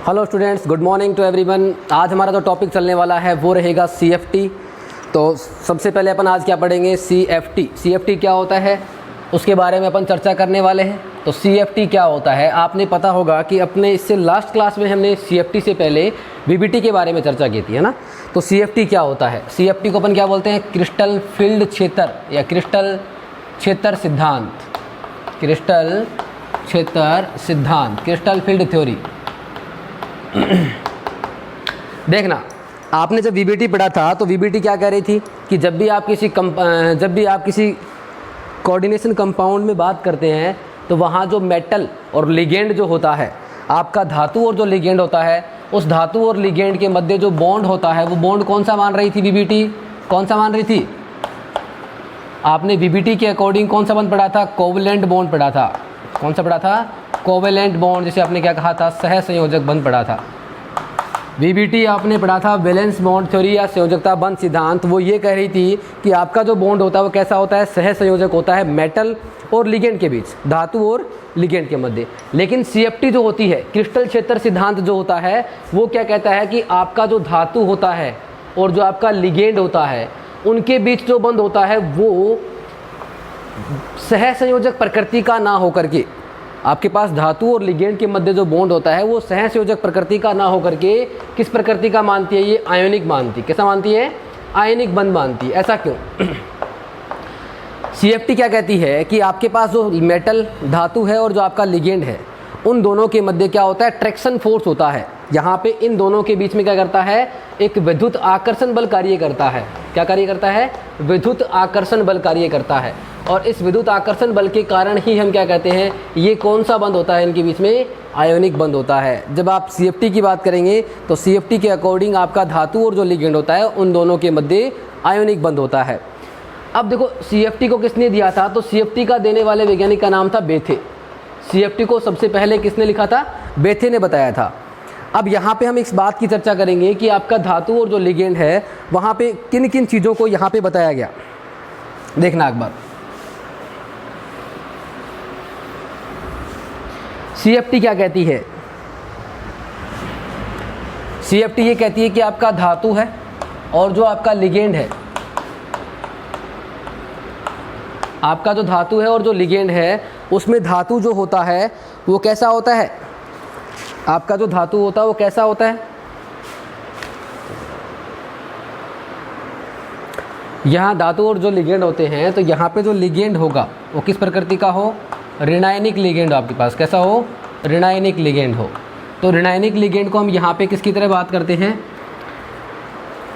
Hello students, good morning to everyone. आज हमारा जो टॉपिक चलने वाला है वो रहेगा CFT। तो सबसे पहले अपन आज क्या पढ़ेंगे, CFT क्या होता है उसके बारे में अपन चर्चा करने वाले हैं। तो CFT क्या होता है, आपने पता होगा कि अपने इससे लास्ट क्लास में हमने CFT से पहले VBT के बारे में चर्चा की थी, है ना। तो CFT क्या होता है, CFT को अपन क्या बोलते हैं, क्रिस्टल फील्ड क्षेत्र या क्रिस्टल क्षेत्र सिद्धांत, क्रिस्टल क्षेत्र सिद्धांत, क्रिस्टल फील्ड थ्योरी। देखना, आपने जब VBT पढ़ा था तो VBT क्या कह रही थी कि जब भी आप किसी कोऑर्डिनेशन कंपाउंड में बात करते हैं तो वहाँ जो मेटल और लिगेंड जो होता है, आपका धातु और जो लिगेंड होता है, उस धातु और लिगेंड के मध्य जो बॉन्ड होता है वो बॉन्ड कौन सा मान रही थी VBT, कौन सा मान रही थी। आपने VBT के अकॉर्डिंग कौन सा बंद पढ़ा था, कोवलेंट बॉन्ड पढ़ा था। कौन सा पढ़ा था, कोवलेंट बॉन्ड, जिसे आपने क्या कहा था, सहसंयोजक बंध पढ़ा था। VBT आपने पढ़ा था वैलेंस बॉन्ड थ्योरी या संयोजकता बंध सिद्धांत। वो ये कह रही थी कि आपका जो बॉन्ड होता है वो कैसा होता है, सहसंयोजक होता है मेटल और लिगेंड के बीच, धातु और लिगेंड के मध्य। लेकिन CFT जो होती है, क्रिस्टल क्षेत्र सिद्धांत जो होता है, वो क्या कहता है कि आपका जो धातु होता है और जो आपका लिगेंड होता है, उनके बीच जो बंध होता है वो सहसंयोजक प्रकृति का ना होकर के, आपके पास धातु और लिगेंड के मध्य जो बॉन्ड होता है वो सहसंयोजक प्रकृति का ना होकर के किस प्रकृति का मानती है, ये आयोनिक मानती है। कैसा मानती है, आयनिक बंध मानती है। ऐसा क्यों? CFT क्या कहती है कि आपके पास जो मेटल धातु है और जो आपका लिगेंड है, उन दोनों के मध्य क्या होता है, ट्रैक्शन फोर्स होता है। यहाँ पे इन दोनों के बीच में क्या करता है, एक विद्युत आकर्षण बल कार्य करता है। क्या कार्य करता है, विद्युत आकर्षण बल कार्य करता है। और इस विद्युत आकर्षण बल के कारण ही हम क्या कहते हैं, ये कौन सा बंध होता है, इनके बीच में आयोनिक बंध होता है। जब आप CFT की बात करेंगे तो CFT के अकॉर्डिंग आपका धातु और जो लिगेंड होता है उन दोनों के मध्य आयोनिक बंध होता है। अब देखो, CFT को किसने दिया था, तो CFT का देने वाले वैज्ञानिक का नाम था बेथे। CFT को सबसे पहले किसने लिखा था, बेथे ने बताया था। अब यहाँ पे हम इस बात की चर्चा करेंगे कि आपका धातु और जो लिगेंड है वहाँ पे किन किन चीज़ों को यहाँ पे बताया गया। देखना एक बार, CFT क्या कहती है, CFT ये कहती है कि आपका धातु है और जो आपका लिगेंड है, आपका जो धातु है और जो लिगेंड है उसमें धातु जो होता है वो कैसा होता है, आपका जो धातु होता है वो कैसा होता है। यहाँ धातु और जो लिगेंड होते हैं तो यहाँ पे जो लिगेंड होगा वो किस प्रकृति का हो, ऋणायनिक लिगेंड आपके पास कैसा हो, ऋणायनिक लिगेंड हो। तो ऋणायनिक लिगेंड को हम यहाँ पे किसकी तरह बात करते हैं,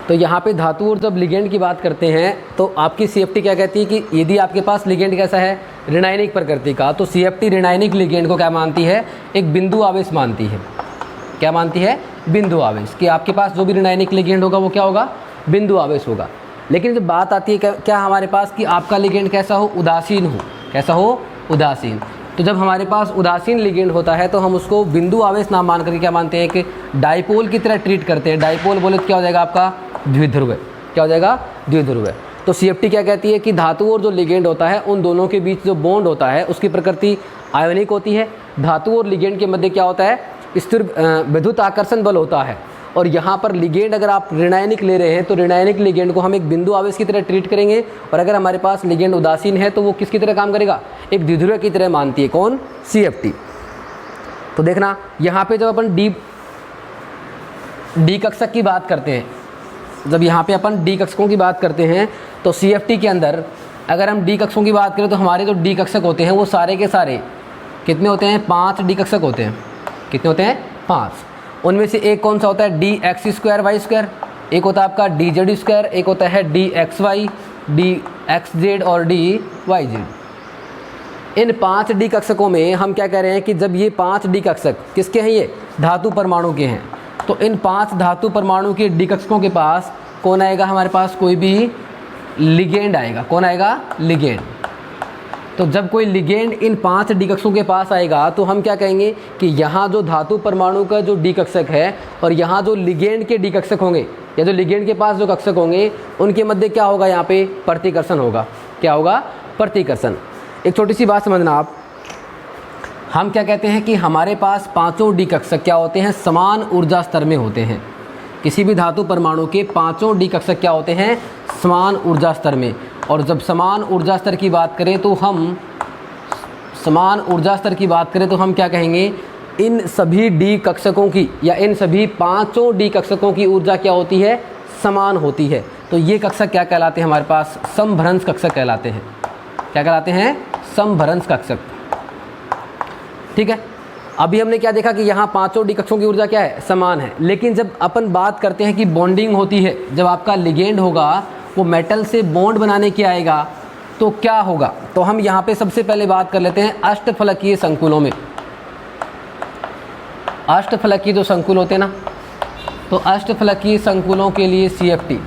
तो यहाँ पे धातु और जब लिगेंड की बात करते हैं तो आपकी CFT क्या कहती है कि यदि आपके पास लिगेंड कैसा है, ऋणायनिक प्रकृति का, तो CFT ऋणायनिक लिगेंड को क्या मानती है, एक बिंदु आवेश मानती है। क्या मानती है, बिंदु आवेश, कि आपके पास जो भी ऋणायनिक लिगेंड होगा वो क्या होगा, बिंदु आवेश होगा। लेकिन जब बात आती है क्या हमारे पास कि आपका लिगेंड कैसा हो, उदासीन हो, कैसा हो, उदासीन। तो जब हमारे पास उदासीन लिगेंड होता है तो हम उसको बिंदु आवेश नाम मान करके क्या मानते हैं कि डाइपोल की तरह ट्रीट करते हैं। डाइपोल बोले तो क्या हो जाएगा आपका, द्विध्रुव। क्या हो जाएगा, द्विध्रुव। तो CFT क्या कहती है कि धातु और जो लिगेंड होता है उन दोनों के बीच जो बॉन्ड होता है उसकी प्रकृति आयोनिक होती है। धातु और लिगेंड के मध्य क्या होता है, स्थिर विद्युत आकर्षण बल होता है। और यहाँ पर लिगेंड अगर आप ऋणायनिक ले रहे हैं तो ऋणायनिक लिगेंड को हम एक बिंदु आवेश की तरह ट्रीट करेंगे। और अगर हमारे पास लिगेंड उदासीन है तो वो किसकी तरह काम करेगा, एक द्विध्रुव की तरह मानती है। कौन, CFT। तो देखना, यहाँ पे जब अपन डी कक्षक की बात करते हैं, जब यहाँ पे अपन डी कक्षकों की बात करते हैं तो CFT के अंदर अगर हम डी कक्षकों की बात करें तो हमारे जो डी कक्षक होते हैं वो सारे के सारे कितने होते हैं, 5 डी कक्षक होते हैं। कितने होते हैं, 5। उनमें से एक कौन सा होता है, DX2Y2, एक होता है आपका DZ2, एक होता है DXY, DXZ और DYZ। इन 5 डी कक्षकों में हम क्या कह रहे हैं कि जब ये 5 डी कक्षक किसके हैं, ये धातु परमाणु के हैं। तो इन 5 धातु परमाणु के डी कक्षकों के पास कौन आएगा, हमारे पास कोई भी लिगेंड आएगा। कौन आएगा, लिगेंड। तो जब कोई लिगेंड इन 5 डी कक्षकों के पास आएगा तो हम क्या कहेंगे कि यहाँ जो धातु परमाणु का जो डी कक्षक है और यहाँ जो लिगेंड के डी कक्षक होंगे या जो लिगेंड के पास जो कक्षक होंगे उनके मध्य क्या होगा, यहाँ पे प्रतिकर्षण होगा। क्या होगा, प्रतिकर्षण। एक छोटी सी बात समझना आप, हम क्या कहते हैं कि हमारे पास पांचों डी कक्षक क्या होते हैं, समान ऊर्जा स्तर में होते हैं। किसी भी धातु परमाणु के पांचों डी कक्षक क्या होते हैं, समान ऊर्जा स्तर में। और जब समान ऊर्जा स्तर की बात करें तो हम क्या कहेंगे, इन सभी डी कक्षकों की या इन सभी पांचों डी कक्षकों की ऊर्जा क्या होती है, समान होती है। तो ये कक्षक क्या कहलाते हैं, हमारे पास समभ्रंश कक्षक कहलाते हैं। क्या कहलाते हैं, समभ्रंश कक्षक। ठीक है, अभी हमने क्या देखा कि यहाँ पांचों डी कक्षकों की ऊर्जा क्या है, समान है। लेकिन जब अपन बात करते हैं कि बॉन्डिंग होती है, जब आपका लिगेंड होगा वो मेटल से बॉन्ड बनाने के आएगा तो क्या होगा, तो हम यहाँ पे सबसे पहले बात कर लेते हैं अष्टफलकीय संकुलों में। अष्टफलकीय जो संकुल होते हैं ना, तो अष्टफलकीय संकुलों के लिए CFT।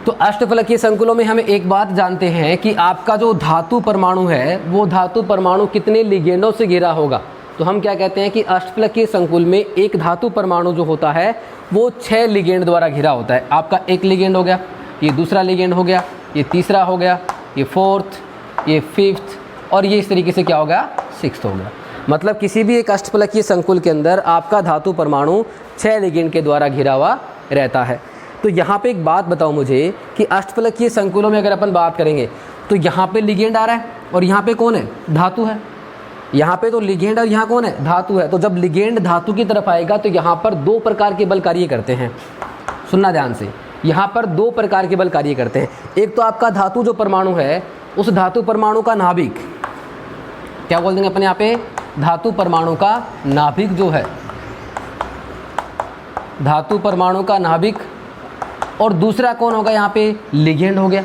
तो अष्टफलकीय संकुलों में हम एक बात जानते हैं कि आपका जो धातु परमाणु है वो धातु परमाणु कितने लिगेंडों से घिरा होगा। तो हम क्या कहते हैं कि अष्टफलकीय संकुल में एक धातु परमाणु जो होता है वो 6 लिगेंड द्वारा घिरा होता है। आपका एक लिगेंड हो गया, ये दूसरा लिगेंड हो गया, ये तीसरा हो गया, ये फोर्थ, ये फिफ्थ, और ये इस तरीके से क्या हो गया, 6th हो गया। मतलब किसी भी एक अष्टफलकीय संकुल के अंदर आपका धातु परमाणु 6 लिगेंड के द्वारा घिरा हुआ रहता है। तो यहाँ पे एक बात बताओ मुझे कि अष्टफलकीय संकुलों में अगर अपन बात करेंगे तो यहाँ पे लिगेंड आ रहा है और यहाँ पे कौन है, धातु है। यहाँ पे तो लिगेंड और यहाँ कौन है, धातु है। तो जब लिगेंड धातु की तरफ आएगा तो यहाँ पर 2 प्रकार के बल कार्य करते हैं। सुनना ध्यान से, यहाँ पर 2 प्रकार के बल कार्य करते हैं। एक तो आपका धातु जो परमाणु है, उस धातु परमाणु का नाभिक, क्या बोल देंगे अपन यहाँ पे, धातु परमाणु का नाभिक जो है, धातु परमाणु का नाभिक। और दूसरा कौन होगा यहाँ पे, लिगेंड हो गया।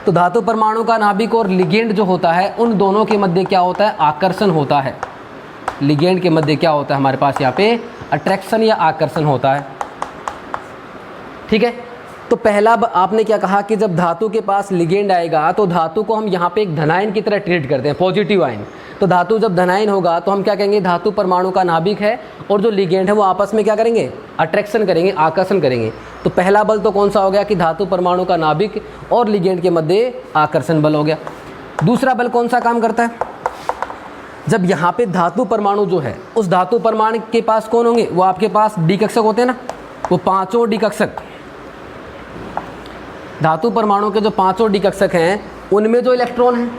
तो धातु परमाणु का नाभिक और लिगेंड जो होता है उन दोनों के मध्य क्या होता है, आकर्षण होता है। लिगेंड के मध्य क्या होता है हमारे पास यहाँ पे, अट्रैक्शन या आकर्षण होता है। ठीक है, तो पहला आपने क्या कहा कि जब धातु के पास लिगेंड आएगा तो धातु को हम यहाँ पे एक धनायन की तरह ट्रीट करते हैं, पॉजिटिव आयन। तो धातु जब धनायन होगा तो हम क्या कहेंगे, धातु परमाणु का नाभिक है और जो लिगेंड है वो आपस में क्या करेंगे, अट्रैक्शन करेंगे, आकर्षण करेंगे। तो पहला बल तो कौन सा हो गया कि धातु परमाणु का नाभिक और लिगेंड के मध्य आकर्षण बल हो गया। दूसरा बल कौन सा काम करता है, जब यहाँ पे धातु परमाणु जो है उस धातु परमाणु के पास कौन होंगे, वो आपके पास डी कक्षक होते हैं ना, वो पांचों डी कक्षक, धातु परमाणु के जो पांचों डी कक्षक हैं उनमें जो इलेक्ट्रॉन है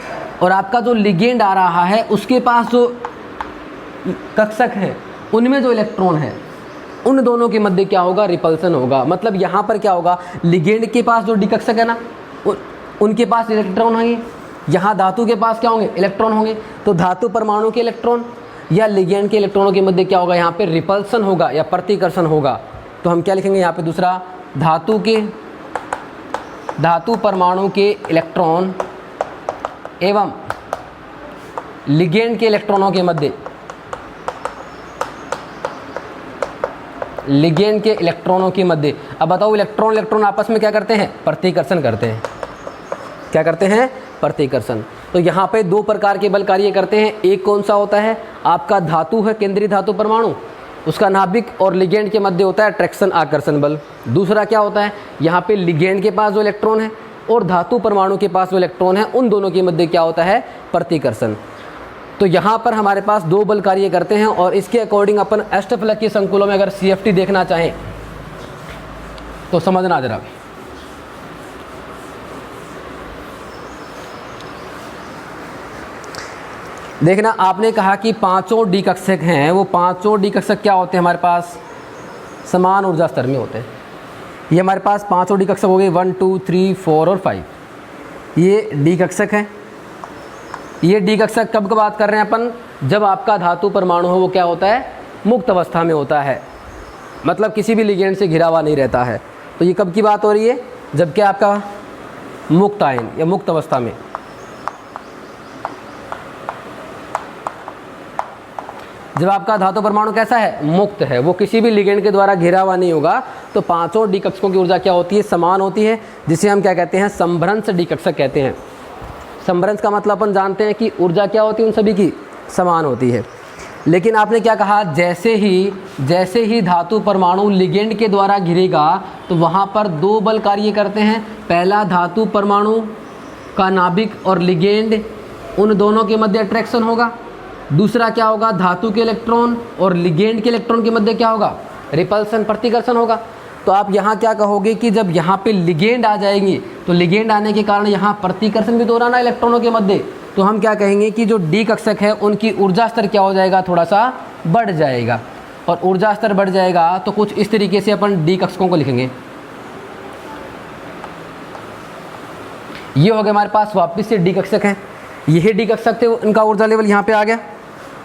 और आपका जो लिगेंड आ रहा है उसके पास जो कक्षक है उनमें जो इलेक्ट्रॉन है, उन दोनों के मध्य क्या होगा, रिपल्सन होगा। मतलब यहाँ पर क्या होगा, लिगेंड के पास जो डी कक्षक है ना उनके पास इलेक्ट्रॉन होंगे, यहाँ धातु के पास क्या होंगे, इलेक्ट्रॉन होंगे। तो धातु परमाणु के इलेक्ट्रॉन या लिगेंड के इलेक्ट्रॉनों के मध्य क्या होगा, यहाँ पे रिपल्सन होगा या प्रतिकर्षण होगा। तो हम क्या लिखेंगे यहाँ पे, दूसरा, धातु परमाणु के इलेक्ट्रॉन एवं लिगेंड के इलेक्ट्रॉनों के मध्य, लिगेंड के इलेक्ट्रॉनों के मध्य, अब बताओ इलेक्ट्रॉन आपस में क्या करते हैं, प्रतिकर्षण करते हैं। क्या करते हैं, प्रतिकर्षण। तो यहाँ पे 2 प्रकार के बल कार्य करते हैं। एक कौन सा होता है, आपका धातु है केंद्रीय धातु परमाणु, उसका नाभिक और लिगेंड के मध्य होता है अट्रैक्शन आकर्षण बल। दूसरा क्या होता है, यहाँ पे लिगेंड के पास जो इलेक्ट्रॉन है और धातु परमाणु के पास जो इलेक्ट्रॉन है उन दोनों के मध्य क्या होता है, प्रतिकर्षण। तो यहाँ पर हमारे पास 2 बल कार्य करते हैं और इसके अकॉर्डिंग अपन अष्टफलकीय संकुलों में अगर CFT देखना चाहें तो समझना जरा। देखना, आपने कहा कि पांचों डी कक्षक हैं, वो पांचों डी कक्षक क्या होते हैं हमारे पास, समान ऊर्जा स्तर में होते हैं। ये हमारे पास पांचों डी कक्षक हो गए, 1 2 3 4 और 5। ये डी कक्षक है। ये डी कक्षक कब की बात कर रहे हैं अपन, जब आपका धातु परमाणु हो वो क्या होता है, मुक्त अवस्था में होता है, मतलब किसी भी लिगेंड से घिरा हुआ नहीं रहता है। तो ये कब की बात हो रही है, जबकि आपका मुक्त आयन या मुक्त अवस्था में। जब आपका धातु परमाणु कैसा है, मुक्त है, वो किसी भी लिगेंड के द्वारा घिरा हुआ नहीं होगा, तो पांचों डी कक्षकों की ऊर्जा क्या होती है, समान होती है, जिसे हम क्या कहते हैं, समभ्रंश डी कक्षक कहते हैं। समभ्रंश का मतलब अपन जानते हैं कि ऊर्जा क्या होती है उन सभी की, समान होती है। लेकिन आपने क्या कहा, जैसे ही धातु परमाणु लिगेंड के द्वारा घिरेगा तो वहाँ पर 2 बल कार्य करते हैं। पहला, धातु परमाणु का नाभिक और लिगेंड उन दोनों के मध्य अट्रैक्शन होगा। दूसरा क्या होगा, धातु के इलेक्ट्रॉन और लिगेंड के इलेक्ट्रॉन के मध्य क्या होगा, रिपल्सन, प्रतिकर्षण होगा। तो आप यहाँ क्या कहोगे कि जब यहाँ पे लिगेंड आ जाएंगे तो लिगेंड आने के कारण यहाँ प्रतिकर्षण भी तो हो रहा ना इलेक्ट्रॉनों के मध्य, तो हम क्या कहेंगे कि जो डी कक्षक है उनकी ऊर्जा स्तर क्या हो जाएगा, थोड़ा सा बढ़ जाएगा। और ऊर्जा स्तर बढ़ जाएगा तो कुछ इस तरीके से अपन डी कक्षकों को लिखेंगे। ये हो गया हमारे पास वापस से डी कक्षक है, यही डी कक्षक थे, उनका ऊर्जा लेवल यहाँ पे आ गया।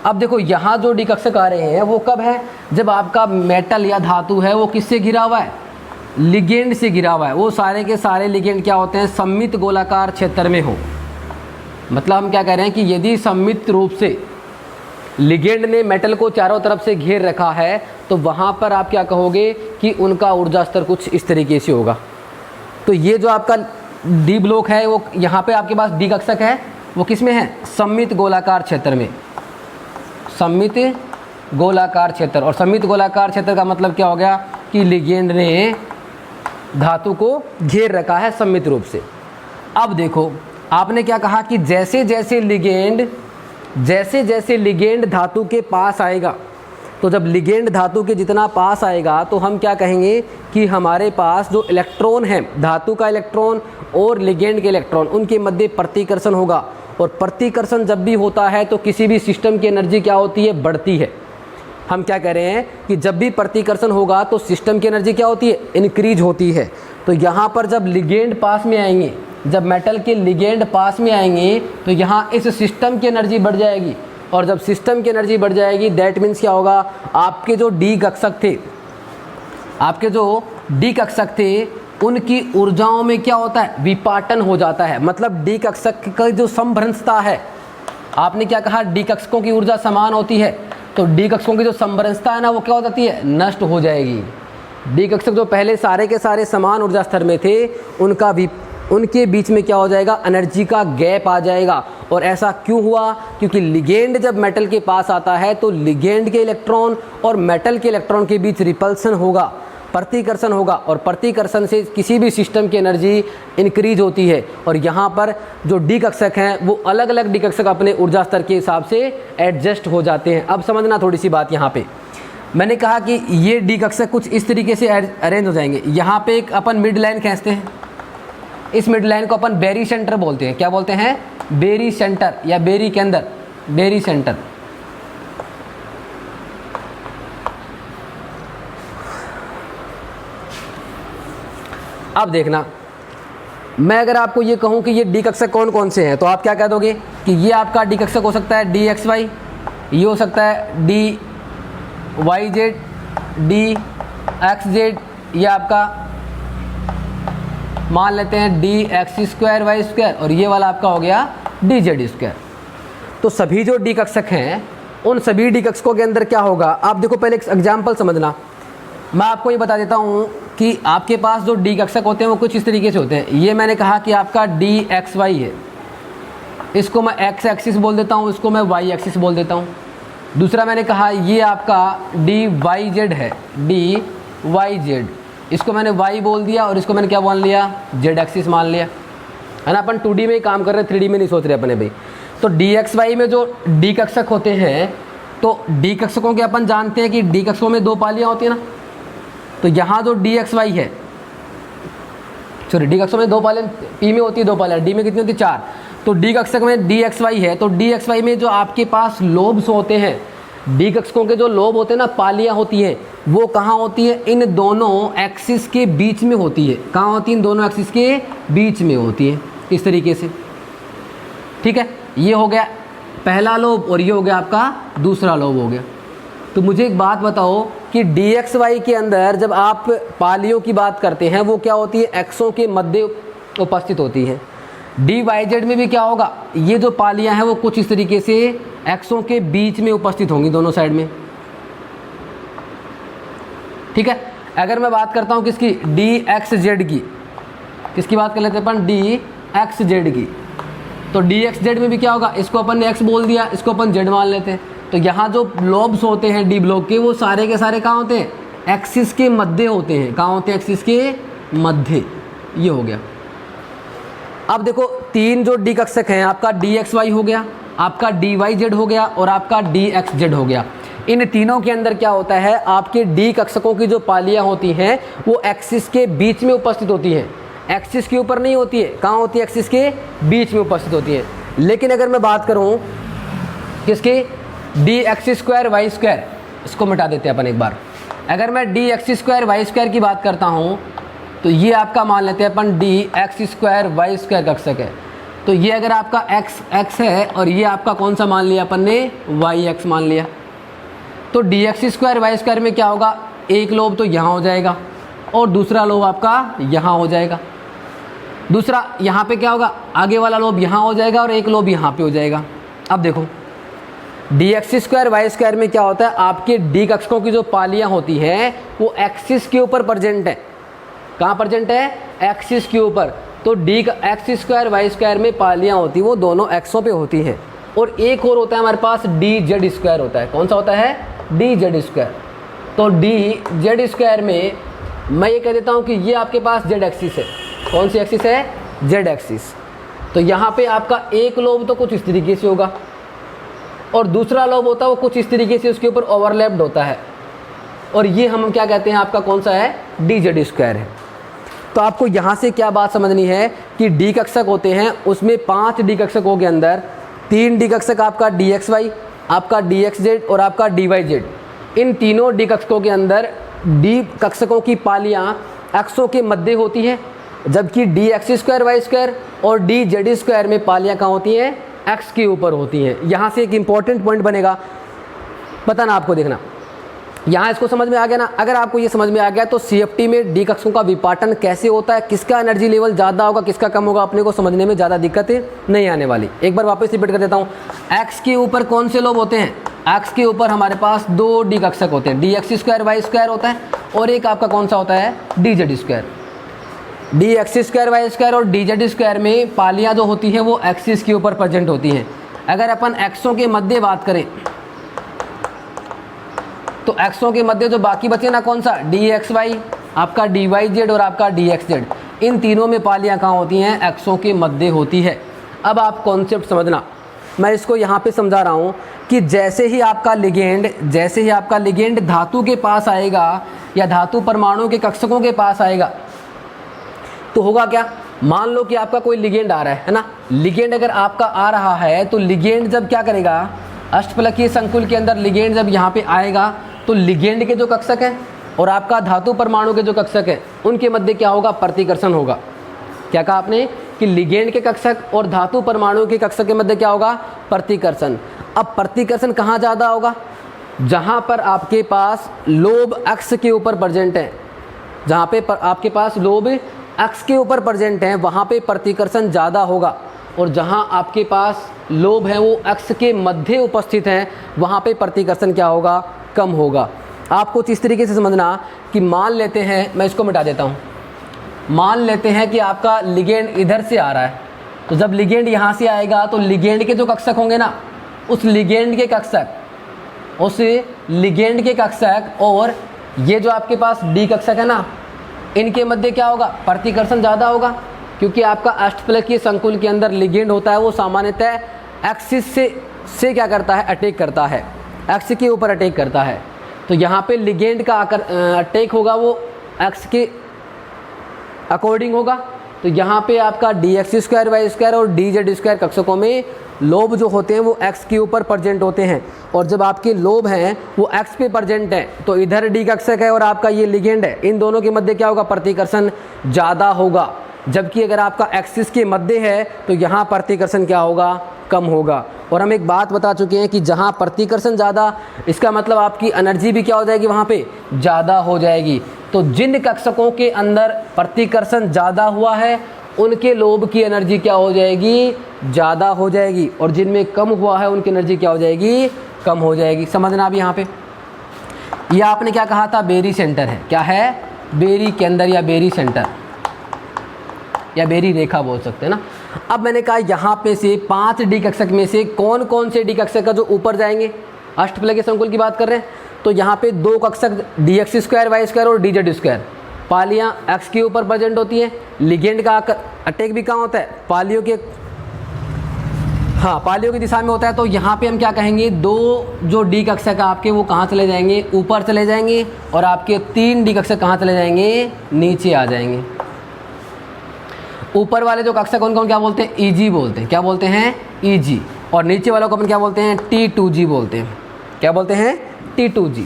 अब देखो यहाँ जो डी कक्षक आ रहे हैं वो कब है, जब आपका मेटल या धातु है वो किससे घिरा हुआ है, लिगेंड से घिरा हुआ है। वो सारे के सारे लिगेंड क्या होते हैं, सममित गोलाकार क्षेत्र में हो। मतलब हम क्या कह रहे हैं कि यदि सममित रूप से लिगेंड ने मेटल को चारों तरफ से घेर रखा है तो वहाँ पर आप क्या कहोगे कि उनका ऊर्जा स्तर कुछ इस तरीके से होगा। तो ये जो आपका डी ब्लॉक है वो यहाँ पे आपके पास डी कक्षक है, वो किस में है, सममित गोलाकार क्षेत्र में, सममित गोलाकार क्षेत्र। और सममित गोलाकार क्षेत्र का मतलब क्या हो गया कि लिगेंड ने धातु को घेर रखा है सममित रूप से। अब देखो आपने क्या कहा कि जैसे जैसे लिगेंड धातु के पास आएगा, तो जब लिगेंड धातु के जितना पास आएगा तो हम क्या कहेंगे कि हमारे पास जो इलेक्ट्रॉन है, धातु का इलेक्ट्रॉन और लिगेंड के इलेक्ट्रॉन, उनके मध्य प्रतिकर्षण होगा। और प्रतिकर्षण जब भी होता है तो किसी भी सिस्टम की एनर्जी क्या होती है, बढ़ती है। हम क्या कह रहे हैं कि जब भी प्रतिकर्षण होगा तो सिस्टम की एनर्जी क्या होती है, इंक्रीज होती है। तो यहाँ पर जब लिगेंड पास में आएंगे, जब मेटल के लिगेंड पास में आएंगे तो यहाँ इस सिस्टम की एनर्जी बढ़ जाएगी। और जब सिस्टम की एनर्जी बढ़ जाएगी दैट मीन्स क्या होगा, आपके जो डी कक्षक थे उनकी ऊर्जाओं में क्या होता है, विपाटन हो जाता है। मतलब डी कक्षक का जो समभ्रंशता है, आपने क्या कहा, डी कक्षकों की ऊर्जा समान होती है, तो डी कक्षकों की जो समभ्रंशता है ना वो क्या हो जाती है, नष्ट हो जाएगी। डी कक्षक जो पहले सारे के सारे समान ऊर्जा स्तर में थे उनके बीच में क्या हो जाएगा, एनर्जी का गैप आ जाएगा। और ऐसा क्यों हुआ, क्योंकि लिगेंड जब मेटल के पास आता है तो लिगेंड के इलेक्ट्रॉन और मेटल के इलेक्ट्रॉन के बीच रिपल्सन होगा, प्रतिकर्षण होगा। और प्रतिकर्षण से किसी भी सिस्टम की एनर्जी इंक्रीज होती है। और यहाँ पर जो डी कक्षक हैं वो अलग अलग डी कक्षक अपने ऊर्जा स्तर के हिसाब से एडजस्ट हो जाते हैं। अब समझना थोड़ी सी बात, यहाँ पे मैंने कहा कि ये डी कक्षक कुछ इस तरीके से अरेंज हो जाएंगे। यहाँ पे एक अपन मिड लाइन खींचते हैं, इस मिड लाइन को अपन बेरी सेंटर बोलते हैं। क्या बोलते हैं, बेरी सेंटर या बेरी के अंदर बेरी सेंटर। अब देखना, मैं अगर आपको ये कहूं कि ये डी कक्षक कौन कौन से हैं तो आप क्या कह दोगे कि ये आपका डी कक्षक हो सकता है डी एक्स वाई, ये हो सकता है D Y Z, D x Z, ये आपका मान लेते हैं D x square Y square, और ये वाला आपका हो गया डी जेड स्क्वायर। तो सभी जो डी कक्षक हैं उन सभी डी कक्षकों के अंदर क्या होगा, आप देखो पहले एक एग्जाम्पल समझना। मैं आपको ये बता देता हूँ कि आपके पास जो डी कक्षक होते हैं वो कुछ इस तरीके से होते हैं। ये मैंने कहा कि आपका डी एक्स वाई है, इसको मैं एक्स एक्सिस बोल देता हूँ, इसको मैं वाई एक्सिस बोल देता हूँ। दूसरा मैंने कहा ये आपका डी वाई जेड है, डी वाई जेड, इसको मैंने वाई बोल दिया और इसको मैंने क्या मान लिया, जेड एक्सिस मान लिया, है ना। अपन 2D में ही काम कर रहे हैं, 3D में नहीं सोच रहे अपने भाई। तो डी एक्स वाई में जो डी कक्षक होते हैं, तो डी कक्षकों के अपन जानते हैं कि डी कक्षकों में 2 पालियाँ होती है ना। तो यहाँ जो डी एक्स वाई है, सॉरी डी कक्षकों में 2 पालियाँ, पी में होती है 2 पालियाँ, डी में कितनी होती है 4। तो डी कक्षक में डी एक्स वाई है, तो डी एक्स वाई में जो आपके पास लोब्स होते हैं, डी कक्षकों के जो लोब होते हैं ना, पालियाँ होती हैं, वो कहाँ होती है, इन दोनों एक्सिस के बीच में होती है। कहाँ होती है, इन दोनों एक्सिस के बीच में होती है, इस तरीके से। ठीक है, ये हो गया पहला लोब और ये हो गया आपका दूसरा लोब हो गया। तो मुझे एक बात बताओ कि डी एक्स वाई के अंदर जब आप पालियों की बात करते हैं वो क्या होती है, एक्सों के मध्य उपस्थित होती है। डी वाई जेड में भी क्या होगा, ये जो पालियाँ हैं वो कुछ इस तरीके से एक्सों के बीच में उपस्थित होंगी, दोनों साइड में। ठीक है, अगर मैं बात करता हूँ किसकी, डी एक्स जेड की, किसकी बात कर लेते हैं अपन, डी एक्स जेड की। तो डी एक्स जेड में भी क्या होगा, इसको अपन ने एक्स बोल दिया, इसको अपन जेड मान लेते हैं। तो यहाँ जो लोब्स होते हैं डी ब्लॉक के, वो सारे के सारे कहाँ होते हैं, एक्सिस के मध्य होते हैं। कहाँ होते हैं, एक्सिस के मध्य। ये हो गया। अब देखो तीन जो डी कक्षक हैं, आपका डी एक्स वाई हो गया, आपका डी वाई जेड हो गया और आपका डी एक्स जेड हो गया। इन तीनों के अंदर क्या होता है, आपके डी कक्षकों की जो पालियाँ होती हैं वो एक्सिस के बीच में उपस्थित होती हैं, एक्सिस के ऊपर नहीं होती है। कहाँ होती है, एक्सिस के बीच में उपस्थित होती है। लेकिन अगर मैं बात करूँ किसकी, D x square Y square, इसको मिटा देते हैं अपन एक बार। अगर मैं D x square Y square की बात करता हूँ तो ये आपका मान लेते हैं अपन d x square Y square कक्षक है। तो ये अगर आपका एक्स है और ये आपका कौन सा मान लिया अपन ने, वाई एक्स मान लिया। तो D x square Y square में क्या होगा, एक लोब तो यहाँ हो जाएगा और दूसरा लोब आपका यहाँ हो जाएगा। दूसरा यहाँ पे क्या होगा, आगे वाला लोब यहाँ हो जाएगा और एक लोब यहाँ पे हो जाएगा। अब देखो D x square Y square में क्या होता है, आपके डी कक्षकों की जो पालियाँ होती हैं वो एक्सिस के ऊपर प्रेजेंट है। कहाँ प्रेजेंट है, एक्सिस के ऊपर। तो D x square Y square में पालियाँ होती वो दोनों एक्सों पे होती हैं। और एक और होता है हमारे पास डी जेड स्क्वायर होता है। कौन सा होता है, डी जेड स्क्वायर। तो डी जेड स्क्वायर में मैं ये कह देता हूँ कि ये आपके पास जेड एक्सिस है। कौन सी एक्सिस है, जेड एक्सिस। तो यहाँ पे आपका एक लोब तो कुछ इस तरीके से होगा और दूसरा लोब होता है वो कुछ इस तरीके से उसके ऊपर ओवरलैप्ड होता है। और ये हम क्या कहते हैं, आपका कौन सा है, डी जेड स्क्वायर है। तो आपको यहाँ से क्या बात समझनी है कि डी कक्षक होते हैं, उसमें 5 डी कक्षकों के अंदर 3 डी कक्षक आपका डी एक्स वाई, आपका डी एक्स जेड और आपका डी वाई जेड। इन तीनों डी कक्षकों के अंदर डी कक्षकों की पालियाँ एक्सों के मध्य होती है, जबकि D x square Y square और डी जेड स्क्वायर में पालियाँ कहाँ होती हैं, एक्स के ऊपर होती हैं। यहाँ से एक इंपॉर्टेंट पॉइंट बनेगा, पता ना आपको, देखना यहाँ इसको समझ में आ गया ना। अगर आपको ये समझ में आ गया तो सीएफटी में डी कक्षकों का विपाटन कैसे होता है, किसका एनर्जी लेवल ज़्यादा होगा किसका कम होगा, अपने को समझने में ज़्यादा दिक्कतें नहीं आने वाली। एक बार वापस रिपीट कर देता हूँ। एक्स के ऊपर कौन से लोब होते हैं, एक्स के ऊपर हमारे पास 2 डी कक्षक होते हैं, D x square Y square होता है और एक आपका कौन सा होता है, D Z square. D x square Y square और डी जेड स्क्वायर में पालियाँ जो होती हैं वो एक्सिस के ऊपर प्रेजेंट होती हैं। अगर अपन एक्सों के मध्य बात करें तो एक्सों के मध्य जो बाकी बचे ना, कौन सा, डी एक्स वाई, आपका डी वाई जेड और आपका डी एक्स जेड। इन तीनों में पालियाँ कहाँ होती हैं, एक्सों के मध्य होती है। अब आप कॉन्सेप्ट समझना, मैं इसको यहाँ पे समझा रहा हूँ कि जैसे ही आपका लिगेंड धातु के पास आएगा या धातु परमाणु के कक्षकों के पास आएगा तो होगा क्या, मान लो कि आपका कोई लिगेंड आ रहा है ना, लिगेंड अगर आपका आ रहा है तो लिगेंड जब क्या करेगा, अष्टफलकीय संकुल के अंदर लिगेंड जब यहाँ पे आएगा तो लिगेंड के जो कक्षक हैं और आपका धातु परमाणु के जो कक्षक हैं उनके मध्य क्या होगा, प्रतिकर्षण होगा। क्या कहा आपने कि लिगेंड के कक्षक और धातु परमाणु के कक्षक के मध्य क्या होगा, प्रतिकर्षण। अब प्रतिकर्षण कहाँ ज़्यादा होगा, जहाँ पर आपके पास लोब अक्ष के ऊपर प्रेजेंट है, जहाँ पे आपके पास लोब अक्ष के ऊपर प्रेजेंट हैं वहाँ पे प्रतिकर्षण ज़्यादा होगा। और जहाँ आपके पास लोब है वो अक्ष के मध्य उपस्थित हैं वहाँ पे प्रतिकर्षण क्या होगा, कम होगा। आप कुछ इस तरीके से समझना कि मान लेते हैं, मैं इसको मिटा देता हूँ, मान लेते हैं कि आपका लिगेंड इधर से आ रहा है। तो जब लिगेंड यहाँ से आएगा तो लिगेंड के जो कक्षक होंगे ना, उस लिगेंड के कक्षक और ये जो आपके पास डी कक्षक है ना, इनके मध्य क्या होगा, प्रतिकर्षण ज़्यादा होगा। क्योंकि आपका अष्टफलकीय संकुल के अंदर लिगेंड होता है वो सामान्यतः एक्सिस से क्या करता है, अटैक करता है, एक्स के ऊपर अटैक करता है। तो यहाँ पे लिगेंड का अटैक होगा वो एक्स के अकॉर्डिंग होगा। तो यहाँ पे आपका D x square Y square और डी जेड स्क्वायर कक्षकों में लोब जो होते हैं वो एक्स के ऊपर प्रेजेंट होते हैं। और जब आपके लोब हैं वो एक्स पे प्रेजेंट हैं तो इधर डी कक्षक है और आपका ये लिगेंड है, इन दोनों के मध्य क्या होगा, प्रतिकर्षण ज़्यादा होगा। जबकि अगर आपका एक्सिस के मध्य है तो यहाँ प्रतिकर्षण क्या होगा, कम होगा। और हम एक बात बता चुके हैं कि जहाँ प्रतिकर्षण ज़्यादा, इसका मतलब आपकी एनर्जी भी क्या हो जाएगी, वहाँ पे ज़्यादा हो जाएगी। तो जिन कक्षकों के अंदर प्रतिकर्षण ज़्यादा हुआ है उनके लोब की एनर्जी क्या हो जाएगी, ज़्यादा हो जाएगी। और जिनमें कम हुआ है उनकी एनर्जी क्या हो जाएगी, कम हो जाएगी। समझना अभी यहाँ पे, ये आपने क्या कहा था, बेरी सेंटर है। क्या है, बेरी केंद्र या बेरी सेंटर या बेरी रेखा बोल सकते हैं ना। अब मैंने कहा यहाँ पे से 5 डी कक्षक में से कौन कौन से डी कक्षक का जो ऊपर जाएंगे, अष्टफलकीय संकुल की बात कर रहे हैं तो यहाँ पे 2 कक्षक d x square Y square और डी जेड स्क्वायर, पालियाँ एक्स के ऊपर प्रेजेंट होती हैं। लिगेंड का अटैक भी कहाँ होता है, पालियों के हाँ, पालियों की दिशा में होता है, तो यहाँ पे हम क्या कहेंगे, दो जो डी कक्षक आपके वो कहाँ चले जाएंगे, ऊपर चले जाएंगे, और आपके 3 डी कक्षक कहाँ चले जाएंगे, नीचे आ जाएंगे। ऊपर वाले जो कक्षक उनको हम क्या बोलते हैं, ईजी बोलते हैं। क्या बोलते हैं, ईजी। और नीचे वालों को अपन क्या बोलते हैं, T2G बोलते हैं। क्या बोलते हैं, T2G।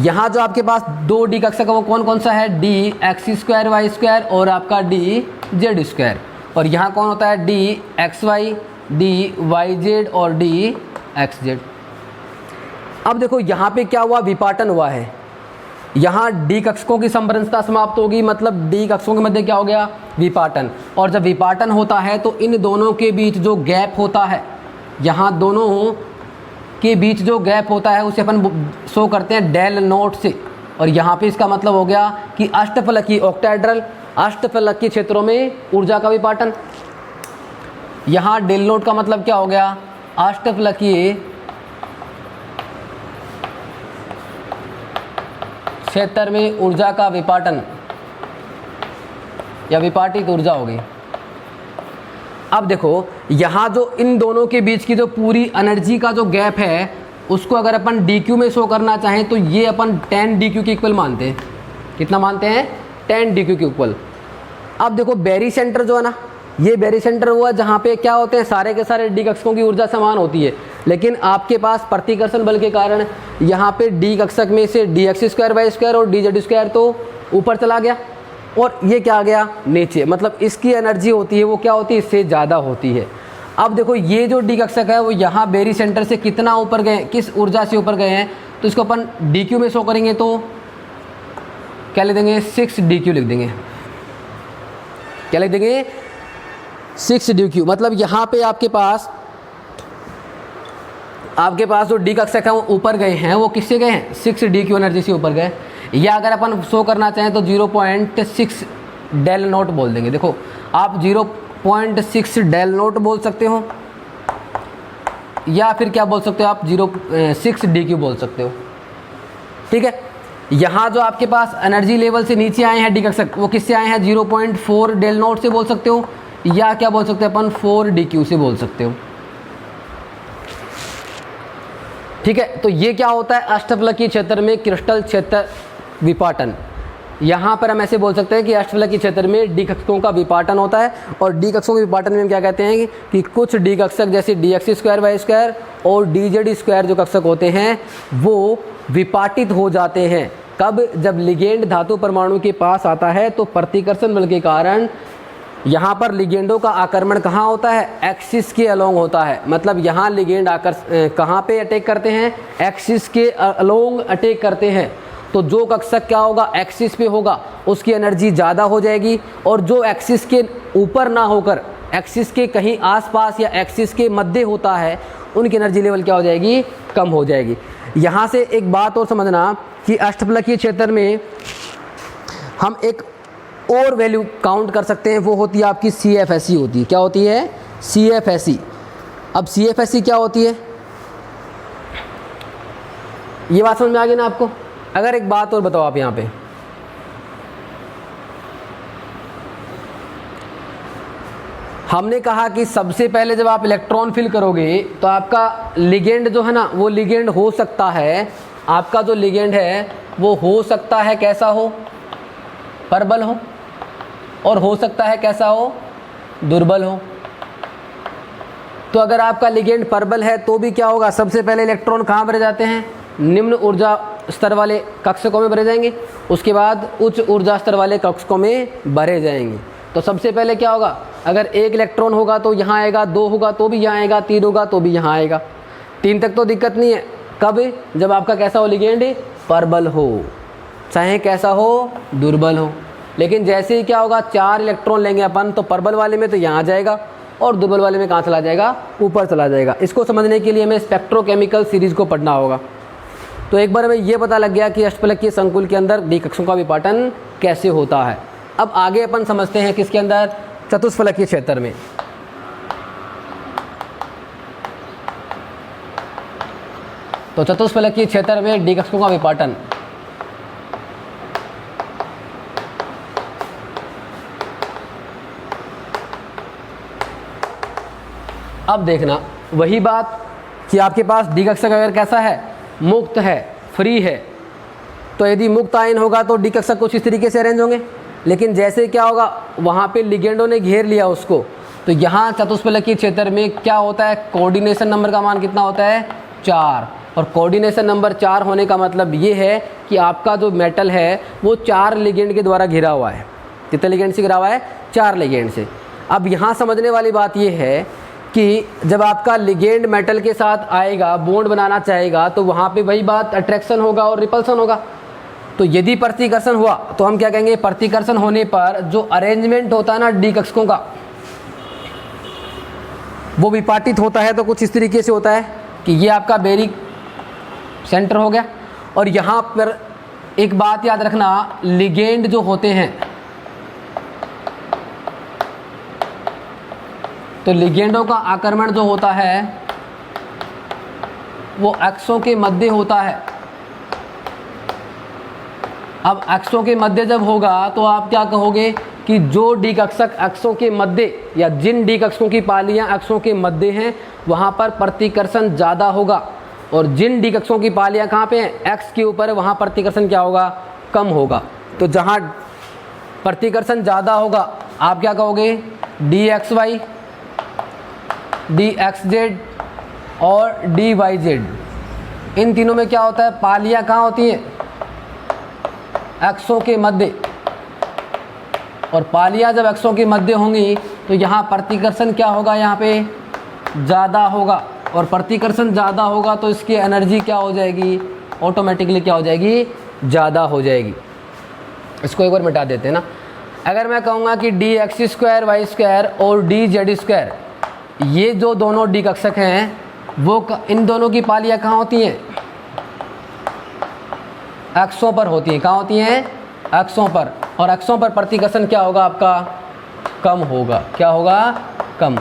यहाँ जो आपके पास 2 डी कक्षक है वो कौन कौन सा है, dx² y² और आपका dz²। और यहाँ कौन होता है, dxy, dyz और dxz। अब देखो यहाँ पे क्या हुआ, विपाटन हुआ है। यहाँ डी कक्षकों की समरसता समाप्त होगी, मतलब डी कक्षकों के मध्य क्या हो गया, विपाटन। और जब विपाटन होता है तो इन दोनों के बीच जो गैप होता है, यहाँ दोनों के बीच जो गैप होता है उसे अपन शो करते हैं डेल नोट से। और यहाँ पे इसका मतलब हो गया कि अष्टफलकीय ऑक्टाहेड्रल अष्टफलकीय क्षेत्रों में ऊर्जा का विपाटन। यहाँ डेल नोट का मतलब क्या हो गया, अष्टफलकीय क्षेत्र में ऊर्जा का विपाटन या विपाटित ऊर्जा होगी। अब देखो यहाँ जो इन दोनों के बीच की जो पूरी एनर्जी का जो गैप है उसको अगर अपन dq में शो करना चाहें तो ये अपन 10 dq के इक्वल मानते हैं। कितना मानते हैं, 10 dq के इक्वल। अब देखो बैरी सेंटर जो है ना, ये बैरी सेंटर हुआ जहाँ पे क्या होते हैं, सारे के सारे डी कक्षकों की ऊर्जा समान होती है, लेकिन आपके पास प्रतिकर्षण बल के कारण यहाँ पे डी कक्षक में से dx² y² और dz² तो ऊपर चला गया, और ये क्या आ गया, नीचे। मतलब इसकी एनर्जी होती है वो क्या होती है, इससे ज़्यादा होती है। अब देखो ये जो डी कक्षक है वो यहाँ बेरी सेंटर से कितना ऊपर गए, किस ऊर्जा से ऊपर गए हैं, तो इसको अपन dq में शो करेंगे तो क्या लिख देंगे, 6 dq लिख देंगे। क्या लिख देंगे, 6 dq। मतलब यहाँ पे आपके पास जो डी कक्षक है वो ऊपर गए हैं, वो किससे गए हैं, 6 dq एनर्जी से ऊपर गए। या अगर अपन शो करना चाहें तो 0.6 डेल नोट बोल देंगे। देखो आप 0.6 डेल नोट बोल सकते हो, या फिर क्या बोल सकते हो आप, 0.6 dq बोल सकते हो। ठीक है, यहाँ जो आपके पास एनर्जी लेवल से नीचे आए हैं डी कक्षक वो किससे आए हैं, 0.4 डेल नोट से बोल सकते हो, या क्या बोल सकते हैं अपन, 4 dq से बोल सकते हो। ठीक है, तो ये क्या होता है, अष्टफलकीय क्षेत्र में क्रिस्टल क्षेत्र विपाटन। यहाँ पर हम ऐसे बोल सकते हैं कि अष्टफलकीय क्षेत्र में डी कक्षकों का विपाटन होता है। और डी कक्षकों के विपाटन में हम क्या कहते हैं कि कुछ डी कक्षक जैसे dx² y² और dz² जो कक्षक होते हैं वो विपाटित हो जाते हैं। कब, जब लिगेंड धातु परमाणु के पास आता है तो प्रतिकर्षण बल के कारण यहाँ पर लिगेंडों का आक्रमण कहाँ होता है, एक्सिस के अलोंग होता है। मतलब यहाँ लिगेंड कहाँ पे अटैक करते हैं, एक्सिस के अलोंग अटैक करते हैं। तो जो कक्षक क्या होगा, एक्सिस पे होगा, उसकी एनर्जी ज़्यादा हो जाएगी, और जो एक्सिस के ऊपर ना होकर एक्सिस के कहीं आसपास या एक्सिस के मध्य होता है उनकी एनर्जी लेवल क्या हो जाएगी, कम हो जाएगी। यहाँ से एक बात और समझना कि अष्टफलकीय क्षेत्र में हम एक और वैल्यू काउंट कर सकते हैं, वो होती है आपकी CFSE होती है। क्या होती है, CFSE। अब CFSE क्या होती है, ये बात समझ में आ गई ना आपको। अगर एक बात और बताओ आप यहाँ पे, हमने कहा कि सबसे पहले जब आप इलेक्ट्रॉन फिल करोगे तो आपका लिगेंड जो है ना, वो लिगेंड हो सकता है, आपका जो लिगेंड है वो हो सकता है कैसा हो, प्रबल हो, और हो सकता है कैसा हो, दुर्बल हो। तो अगर आपका लिगेंड प्रबल है तो भी क्या होगा, सबसे पहले इलेक्ट्रॉन कहाँ भरे जाते हैं, निम्न ऊर्जा स्तर वाले कक्षकों में भरे जाएंगे, उसके बाद उच्च ऊर्जा स्तर वाले कक्षकों में भरे जाएंगे। तो सबसे पहले क्या होगा, अगर 1 इलेक्ट्रॉन होगा तो यहाँ आएगा, 2 होगा तो भी यहाँ आएगा, 3 होगा तो भी यहाँ आएगा। 3 तक तो दिक्कत नहीं है। कब, जब आपका कैसा हो, लिगेंड प्रबल हो, चाहे कैसा हो, दुर्बल हो। लेकिन जैसे ही क्या होगा, 4 इलेक्ट्रॉन लेंगे अपन तो प्रबल वाले में तो यहाँ आ जाएगा, और दुर्बल वाले में कहाँ चला जाएगा, ऊपर चला जाएगा। इसको समझने के लिए हमें स्पेक्ट्रोकेमिकल सीरीज़ को पढ़ना होगा। तो एक बार हमें ये पता लग गया कि अष्टफलकीय संकुल के अंदर डी कक्षकों का विपाटन कैसे होता है। अब आगे अपन समझते हैं किसके अंदर, चतुष्फलकीय क्षेत्र में। तो चतुष्फलकीय क्षेत्र में डी कक्षकों का विपाटन। अब देखना वही बात कि आपके पास डी कक्षक अगर कैसा है, मुक्त है, फ्री है, तो यदि मुक्त आयन होगा तो डी कक्षक कुछ इस तरीके से अरेंज होंगे। लेकिन जैसे क्या होगा, वहाँ पे लिगेंडों ने घेर लिया उसको, तो यहाँ चतुष्फलकीय क्षेत्र में क्या होता है, कोऑर्डिनेशन नंबर का मान कितना होता है, 4। और कोऑर्डिनेशन नंबर 4 होने का मतलब ये है कि आपका जो मेटल है वो 4 लिगेंड के द्वारा घिरा हुआ है। कितने लिगेंड से घिरा हुआ है, 4 लिगेंड से। अब यहाँ समझने वाली बात ये है कि जब आपका लिगेंड मेटल के साथ आएगा, बॉन्ड बनाना चाहेगा, तो वहाँ पे वही बात अट्रैक्शन होगा और रिपल्सन होगा। तो यदि प्रतिकर्षण हुआ तो हम क्या कहेंगे, प्रतिकर्षण होने पर जो अरेंजमेंट होता है ना डी कक्षकों का, वो विपाटित होता है। तो कुछ इस तरीके से होता है कि ये आपका बेरिक सेंटर हो गया। और यहाँ पर एक बात याद रखना, लिगेंड जो होते हैं, तो लिगेंडों का आक्रमण जो होता है वो अक्षों के मध्य होता है। अब अक्षों के मध्य जब होगा तो आप क्या कहोगे कि जो डी कक्षक अक्षों के मध्य, या जिन डी कक्षकों की पालियां अक्षों के मध्य हैं वहाँ पर प्रतिकर्षण ज़्यादा होगा, और जिन डी कक्षकों की पालियां कहाँ पे हैं, एक्स के ऊपर, वहाँ प्रतिकर्षण क्या होगा, कम होगा। तो जहाँ प्रतिकर्षण ज़्यादा होगा आप क्या कहोगे, D x Y, D x Z और डी वाई जेड। इन तीनों में क्या होता है, पालियां कहाँ होती हैं, अक्षों के मध्य। और पालियां जब अक्षों के मध्य होंगी तो यहाँ प्रतिकर्षण क्या होगा, यहाँ पे ज़्यादा होगा। और प्रतिकर्षण ज़्यादा होगा तो इसकी एनर्जी क्या हो जाएगी, ऑटोमेटिकली क्या हो जाएगी, ज़्यादा हो जाएगी। इसको एक बार मिटा देते हैं ना। अगर मैं कहूँगा कि D x square Y square और डी जेड स्क्वायर, ये जो दोनों डी कक्षक हैं वो इन दोनों की पालियां कहाँ होती हैं, अक्षों पर होती हैं। कहाँ होती हैं, अक्षों पर। और अक्षों पर प्रतिकर्षण क्या होगा आपका, कम होगा। क्या होगा, कम।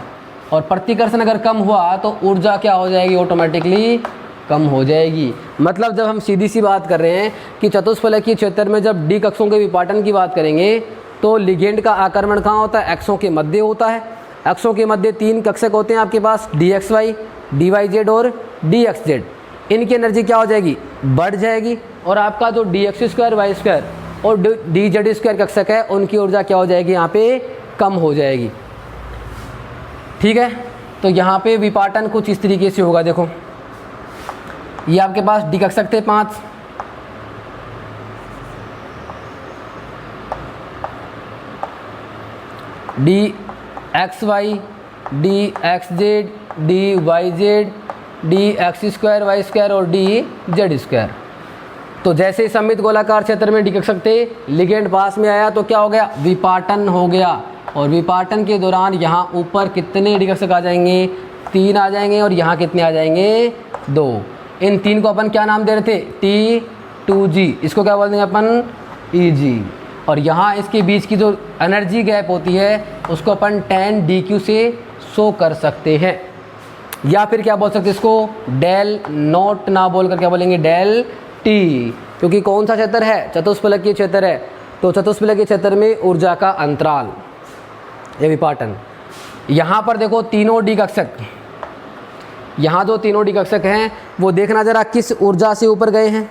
और प्रतिकर्षण अगर कम हुआ तो ऊर्जा क्या हो जाएगी, ऑटोमेटिकली कम हो जाएगी। मतलब जब हम सीधी सी बात कर रहे हैं कि चतुष्फलकीय क्षेत्र में जब डी कक्षों के विपाटन की बात करेंगे तो लिगेंड का आक्रमण कहाँ होता है, अक्षों के मध्य होता है। अक्षों के मध्य 3 कक्षक होते हैं आपके पास, d x Y, d Y z और डी एक्स जेड। इनकी एनर्जी क्या हो जाएगी, बढ़ जाएगी। और आपका जो d x square Y square और डी जेड स्क्वायर कक्षक है उनकी ऊर्जा क्या हो जाएगी, यहाँ पे कम हो जाएगी। ठीक है, तो यहाँ पे विपाटन कुछ इस तरीके से होगा। देखो ये आपके पास डी कक्षक थे 5, D x Y, D x Z, D Y Z, D x square Y square और डी जेड स्क्वायर। तो जैसे सममित गोलाकार क्षेत्र में डी कक्षक थे, लिगेंड पास में आया तो क्या हो गया, विपाटन हो गया। और विपाटन के दौरान यहाँ ऊपर कितने डी कक्षक आ जाएंगे, 3 आ जाएंगे। और यहाँ कितने आ जाएंगे, 2। इन 3 को अपन क्या नाम दे रहे थे, T2G। इसको क्या बोल देंगे अपन, EG। और यहाँ इसके बीच की जो एनर्जी गैप होती है उसको अपन 10dq से शो कर सकते हैं। या फिर क्या बोल सकते हैं इसको, डेल नॉट ना बोलकर क्या बोलेंगे, डेल टी। क्योंकि कौन सा क्षेत्र है, चतुष्फलकीय क्षेत्र है। तो चतुष्फलकीय क्षेत्र में ऊर्जा का अंतराल, ये विपाटन। यहाँ पर देखो तीनों डी कक्षक, यहाँ जो तीनों डी कक्षक हैं वो देखना जरा किस ऊर्जा से ऊपर गए हैं।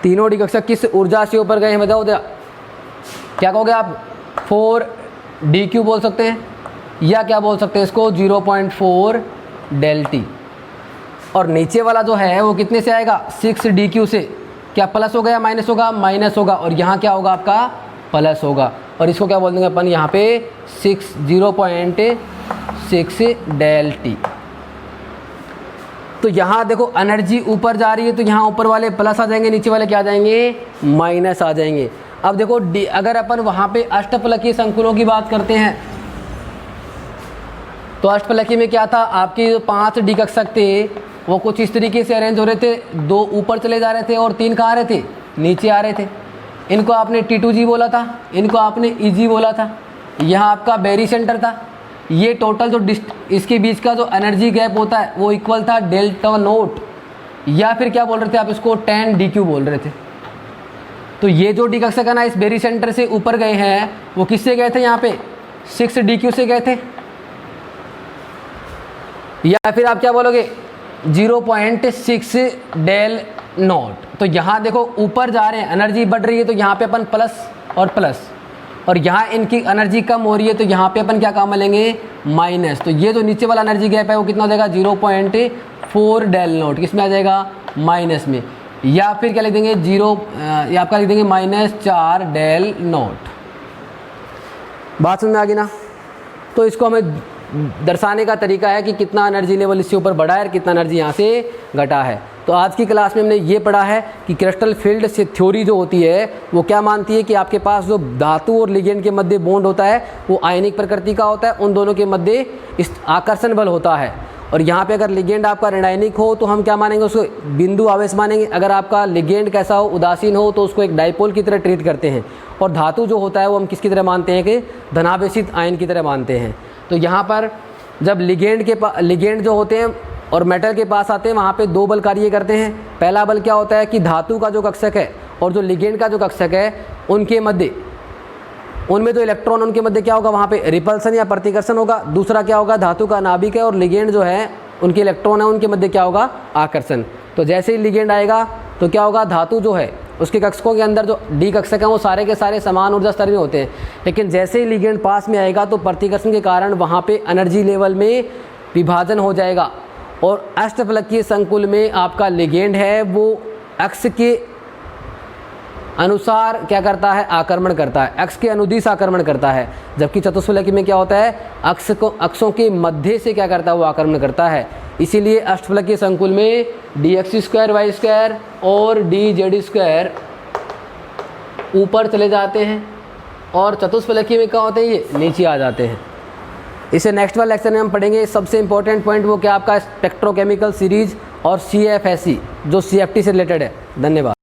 तीनों डी कक्षक किस ऊर्जा से ऊपर गए हैं, बताओ जरा। क्या कहोगे आप, 4dq बोल सकते हैं, या क्या बोल सकते हैं इसको, 0.4 डेल टी। और नीचे वाला जो है वो कितने से आएगा, 6dq से। क्या प्लस होगा या माइनस होगा, माइनस होगा। और यहाँ क्या होगा आपका, प्लस होगा। और इसको क्या बोल देंगे अपन यहाँ पे 0.6 डेल टी। तो यहाँ देखो एनर्जी ऊपर जा रही है तो यहाँ ऊपर वाले प्लस आ जाएंगे, नीचे वाले क्या आ जाएंगे, माइनस आ जाएंगे। अब देखो अगर अपन वहाँ पे अष्टफलकीय संकुलों की बात करते हैं तो अष्टफलकीय में क्या था, आपके जो 5 डी कक्षक थे वो कुछ इस तरीके से अरेंज हो रहे थे। 2 ऊपर चले जा रहे थे और 3 कहाँ आ रहे थे, नीचे आ रहे थे। इनको आपने T2G बोला था, इनको आपने EG बोला था। यहाँ आपका बेरी सेंटर था। ये टोटल जो इसके बीच का जो एनर्जी गैप होता है वो इक्वल था डेल्टा नोट, या फिर क्या बोल रहे थे आप इसको, 10dq बोल रहे थे। तो ये जो डी कक्षक है ना, इस बेरी सेंटर से ऊपर गए हैं, वो किससे गए थे, यहाँ पे 6dq से गए थे। या फिर आप क्या बोलोगे 0.6 डेल नॉट। तो यहाँ देखो ऊपर जा रहे हैं, एनर्जी बढ़ रही है तो यहाँ पे अपन प्लस और प्लस, और यहाँ इनकी एनर्जी कम हो रही है तो यहाँ पे अपन क्या काम लेंगे माइनस। तो ये जो नीचे वाला एनर्जी गैप है वो कितना हो जाएगा 0.4 डेल नॉट, किस में आ जाएगा माइनस में। या फिर क्या लिख देंगे या आपका लिख देंगे -4 डेल नॉट। बात समझ में आ गई ना। तो इसको हमें दर्शाने का तरीका है कि कितना एनर्जी लेवल इससे ऊपर बढ़ा है और कितना एनर्जी यहाँ से घटा है। तो आज की क्लास में हमने ये पढ़ा है कि क्रिस्टल फील्ड से थ्योरी जो होती है वो क्या मानती है कि आपके पास जो धातु और लिगेंड के मध्य बॉन्ड होता है वो आयनिक प्रकृति का होता है, उन दोनों के मध्य इस आकर्षण बल होता है। और यहाँ पे अगर लिगेंड आपका ऋणायनिक हो तो हम क्या मानेंगे, उसको बिंदु आवेश मानेंगे। अगर आपका लिगेंड कैसा हो, उदासीन हो, तो उसको एक डाइपोल की तरह ट्रीट करते हैं। और धातु जो होता है वो हम किसकी तरह मानते हैं कि धनावेशित आयन की तरह मानते हैं। तो यहाँ पर जब लिगेंड जो होते हैं और मेटल के पास आते हैं वहाँ पे दो बल कार्य करते हैं। पहला बल क्या होता है कि धातु का जो कक्षक है और जो लिगेंड का जो कक्षक है उनके मध्य, उनमें जो इलेक्ट्रॉन उनके मध्य क्या होगा, वहाँ पे रिपल्सन या प्रतिकर्षण होगा। दूसरा क्या होगा, धातु का नाभिक है और लिगेंड जो है उनके इलेक्ट्रॉन है उनके मध्य क्या होगा, आकर्षण। तो जैसे ही लिगेंड आएगा तो क्या होगा, धातु जो है उसके कक्षकों के अंदर जो डी कक्षक हैं वो सारे के सारे समान ऊर्जा स्तर में होते हैं। लेकिन जैसे ही लिगेंड पास में आएगा तो प्रतिकर्षण के कारण वहाँ पे एनर्जी लेवल में विभाजन हो जाएगा और अष्टफलकीय संकुल में आपका लिगेंड है वो अक्ष के अनुसार क्या करता है, आक्रमण करता है, अक्ष के अनुदिश आक्रमण करता है। जबकि चतुष्फलकी में क्या होता है, अक्षों के मध्य से क्या करता है, वो आक्रमण करता है। इसीलिए अष्टफलकीय संकुल में dx²y² और dz² ऊपर चले जाते हैं और चतुष्फलकी में क्या होते हैं, ये नीचे आ जाते हैं। इसे नेक्स्ट वाले लेक्चर में हम पढ़ेंगे। सबसे इंपॉर्टेंट पॉइंट वो क्या आपका स्पेक्ट्रोकेमिकल सीरीज और CFSE जो CFT से रिलेटेड है। धन्यवाद।